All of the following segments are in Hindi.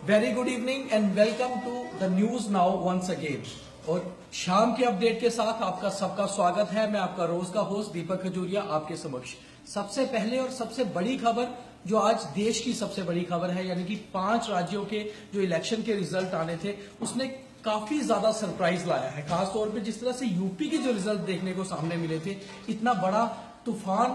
Very good evening and welcome to the news now once again. और शाम के अपडेट के साथ आपका सबका स्वागत है। मैं आपका रोज का होस्ट दीपक खजूरिया आपके समक्ष। सबसे पहले और सबसे बड़ी खबर जो आज देश की सबसे बड़ी खबर है, यानी कि 5 राज्यों के जो इलेक्शन के रिजल्ट आने थे उसने काफी ज्यादा सरप्राइज लाया है। खासतौर पे जिस तरह से यूपी के जो रिजल्ट देखने को सामने मिले थे, इतना बड़ा तूफान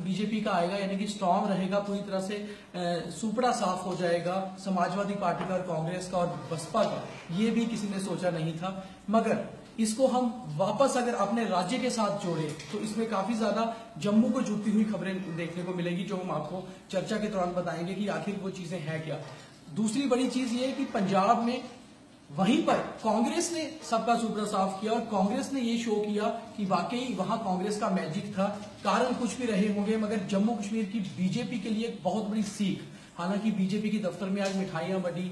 बीजेपी का आएगा, यानी कि स्टॉर्म रहेगा, पूरी तरह से सुपड़ा साफ हो जाएगा समाजवादी पार्टी का और कांग्रेस का और बसपा का, ये भी किसी ने सोचा नहीं था। मगर इसको हम वापस अगर अपने राज्य के साथ जोड़े तो इसमें काफी ज्यादा जम्मू को जुड़ती हुई खबरें देखने को मिलेगी, जो हम आपको चर्चा के दौरान बताएंगे कि आखिर वो चीजें हैं क्या। दूसरी बड़ी चीज ये है कि पंजाब में वहीं पर कांग्रेस ने सबका सुपड़ा साफ किया और कांग्रेस ने ये शो किया कि वाकई वहां कांग्रेस का मैजिक था। कारण कुछ भी रहे होंगे, मगर जम्मू कश्मीर की बीजेपी के लिए एक बहुत बड़ी सीख। हालांकि बीजेपी की दफ्तर में आज मिठाइयां बटी,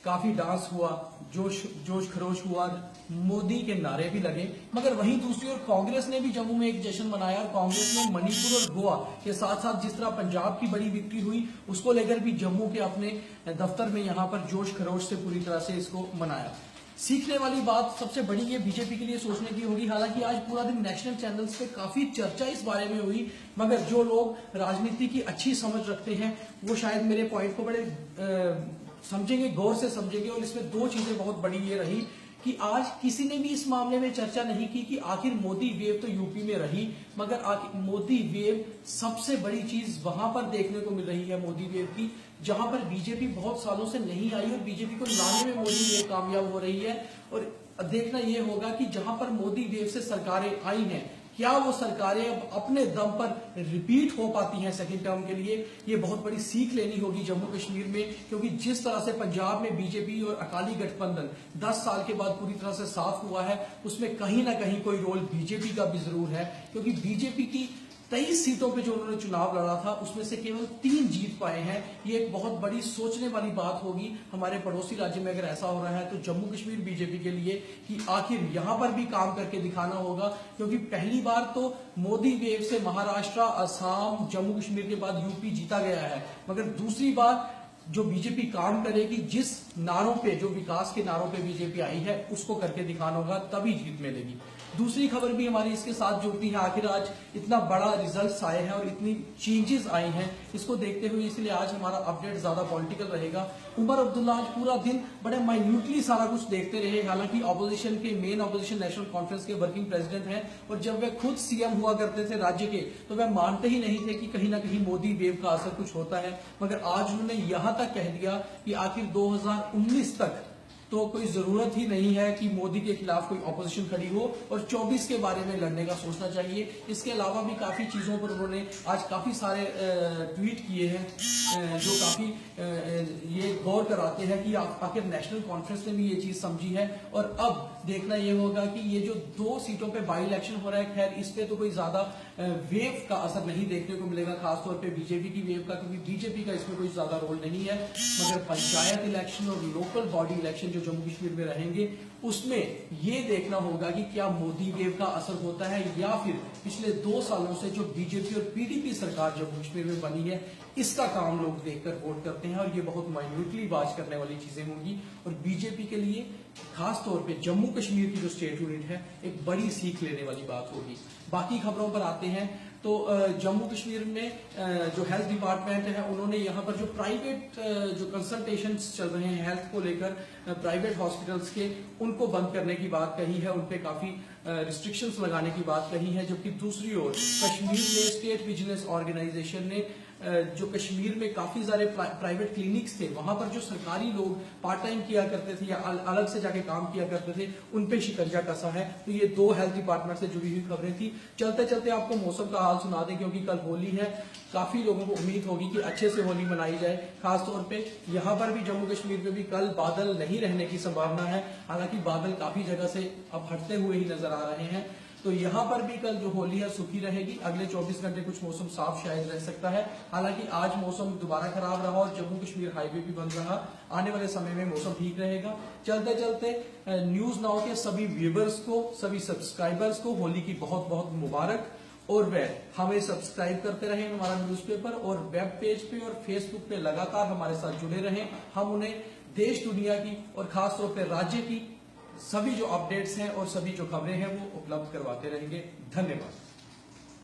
काफी डांस हुआ, जोश खरोश हुआ, मोदी के नारे भी लगे, मगर वहीं दूसरी ओर कांग्रेस ने भी जम्मू में एक जश्न मनाया। और कांग्रेस ने मणिपुर और गोवा के साथ साथ जिस तरह पंजाब की बड़ी विक्ट्री हुई, उसको लेकर भी जम्मू के अपने दफ्तर में यहां पर जोश खरोश से पूरी तरह से इसको मनाया। सीखने वाली बात सबसे बड़ी ये बीजेपी के लिए सोचने की होगी। हालांकि आज पूरा दिन नेशनल चैनल्स पे काफी चर्चा इस बारे में हुई, मगर जो लोग राजनीति की अच्छी समझ रखते हैं वो शायद मेरे पॉइंट को बड़े समझेंगे, गौर से समझेंगे। और इसमें 2 चीजें बहुत बड़ी ये रही कि आज किसी ने भी इस मामले में चर्चा नहीं की कि आखिर मोदी वेव तो यूपी में रही, मगर आखिर मोदी वेव सबसे बड़ी चीज वहां पर देखने को मिल रही है मोदी वेव की, जहां पर बीजेपी बहुत सालों से नहीं आई और बीजेपी को लाने में मोदी वेव कामयाब हो रही है। और देखना यह होगा कि जहां पर मोदी वेव से सरकारें आई हैं, क्या वो सरकारें अब अपने दम पर रिपीट हो पाती हैं सेकेंड टर्म के लिए। ये बहुत बड़ी सीख लेनी होगी जम्मू कश्मीर में, क्योंकि जिस तरह से पंजाब में बीजेपी और अकाली गठबंधन 10 साल के बाद पूरी तरह से साफ हुआ है, उसमें कहीं ना कहीं कोई रोल बीजेपी का भी जरूर है। क्योंकि बीजेपी की 23 सीटों पे जो उन्होंने चुनाव लड़ा था उसमें से केवल 3 जीत पाए हैं। ये एक बहुत बड़ी सोचने वाली बात होगी हमारे पड़ोसी राज्य में अगर ऐसा हो रहा है तो जम्मू कश्मीर बीजेपी के लिए कि आखिर यहां पर भी काम करके दिखाना होगा। क्योंकि पहली बार तो मोदी वेव से महाराष्ट्र, असम, जम्मू कश्मीर के बाद यूपी जीता गया है, मगर दूसरी बार जो बीजेपी काम करेगी, जिस नारों पे, जो विकास के नारों पे बीजेपी आई है, उसको करके दिखाना होगा, तभी जीत मिलेगी। दूसरी खबर भी हमारी इसके साथ जुड़ती है। आखिर आज इतना बड़ा रिजल्ट्स आए हैं और इतनी चेंजेस आई हैं, इसको देखते हुए इसलिए आज हमारा अपडेट ज्यादा पॉलिटिकल रहेगा। उमर अब्दुल्ला आज पूरा दिन बड़े माइन्यूटली सारा कुछ देखते रहे। हालांकि ऑपोजिशन के मेन ऑपोजिशन नेशनल कॉन्फ्रेंस के वर्किंग प्रेसिडेंट हैं, और जब वे खुद सीएम हुआ करते थे राज्य के, तो वे मानते ही नहीं थे कि कहीं ना कहीं मोदी वेव का असर कुछ होता है। मगर आज उन्होंने यहां तक कह दिया कि आखिर 2019 तक तो कोई जरूरत ही नहीं है कि मोदी के खिलाफ कोई ऑपोजिशन खड़ी हो, और 24 के बारे में लड़ने का सोचना चाहिए। इसके अलावा भी काफी चीजों पर उन्होंने आज काफी सारे ट्वीट किए हैं, जो काफी ये गौर कराते हैं कि आखिर नेशनल कॉन्फ्रेंस ने भी ये चीज समझी है। और अब देखना ये होगा कि ये जो 2 सीटों पे बाई इलेक्शन हो रहा है, खैर इस पे तो कोई ज्यादा वेव का असर नहीं देखने को मिलेगा, खासतौर पे बीजेपी की वेव का, क्योंकि बीजेपी का इसमें कोई ज्यादा रोल नहीं है। मगर पंचायत इलेक्शन और लोकल बॉडी इलेक्शन जो जम्मू कश्मीर में रहेंगे, उसमें ये देखना होगा कि क्या मोदी वेव का असर होता है, या फिर पिछले 2 सालों से जो बीजेपी और पीडीपी सरकार जम्मू कश्मीर में बनी है, इसका काम लोग देखकर वोट करते हैं। और ये बहुत माइन्यूटली वाच करने वाली चीजें होंगी, और बीजेपी के लिए खासतौर पे जम्मू कश्मीर की जो स्टेट यूनिट है, एक बड़ी सीख लेने वाली बात होगी। बाकी खबरों पर आते हैं तो जम्मू कश्मीर में जो हेल्थ डिपार्टमेंट है, उन्होंने यहाँ पर जो प्राइवेट जो कंसल्टेशन चल रहे हैं हेल्थ को लेकर, प्राइवेट हॉस्पिटल्स के, उनको बंद करने की बात कही है, उन पे काफी रिस्ट्रिक्शंस लगाने की बात कही है। जबकि दूसरी ओर कश्मीर में स्टेट विजिलेंस ऑर्गेनाइजेशन ने जो कश्मीर में काफी सारे प्राइवेट क्लिनिक्स थे, वहां पर जो सरकारी लोग पार्ट टाइम किया करते थे या अलग से जाके काम किया करते थे, उन पे शिकंजा कसा है। तो ये 2 हेल्थ डिपार्टमेंट से जुड़ी हुई खबरें थी। चलते चलते आपको मौसम का हाल सुना दें, क्योंकि कल होली है, काफी लोगों को उम्मीद होगी कि अच्छे से होली मनाई जाए। खासतौर पे यहाँ पर भी जम्मू कश्मीर में भी कल बादल नहीं रहने की संभावना है। हालांकि बादल काफी जगह से अब हटते हुए ही नजर आ रहे हैं, तो यहाँ पर भी कल जो होली है सूखी रहेगी। अगले 24 घंटे कुछ मौसम साफ शायद रह सकता है। हालांकि आज मौसम दोबारा खराब रहा और जम्मू कश्मीर हाईवे भी बंद रहा। आने वाले समय में मौसम ठीक रहेगा। चलते चलते न्यूज नाउ के सभी व्यूवर्स को, सभी सब्सक्राइबर्स को होली की बहुत बहुत मुबारक। और वह हमें सब्सक्राइब करते रहें हमारा न्यूज़पेपर, और वेब पेज पे और फेसबुक पे लगातार हमारे साथ जुड़े रहें। हम उन्हें देश दुनिया की और खासतौर पे राज्य की सभी जो अपडेट्स हैं और सभी जो खबरें हैं वो उपलब्ध करवाते रहेंगे। धन्यवाद।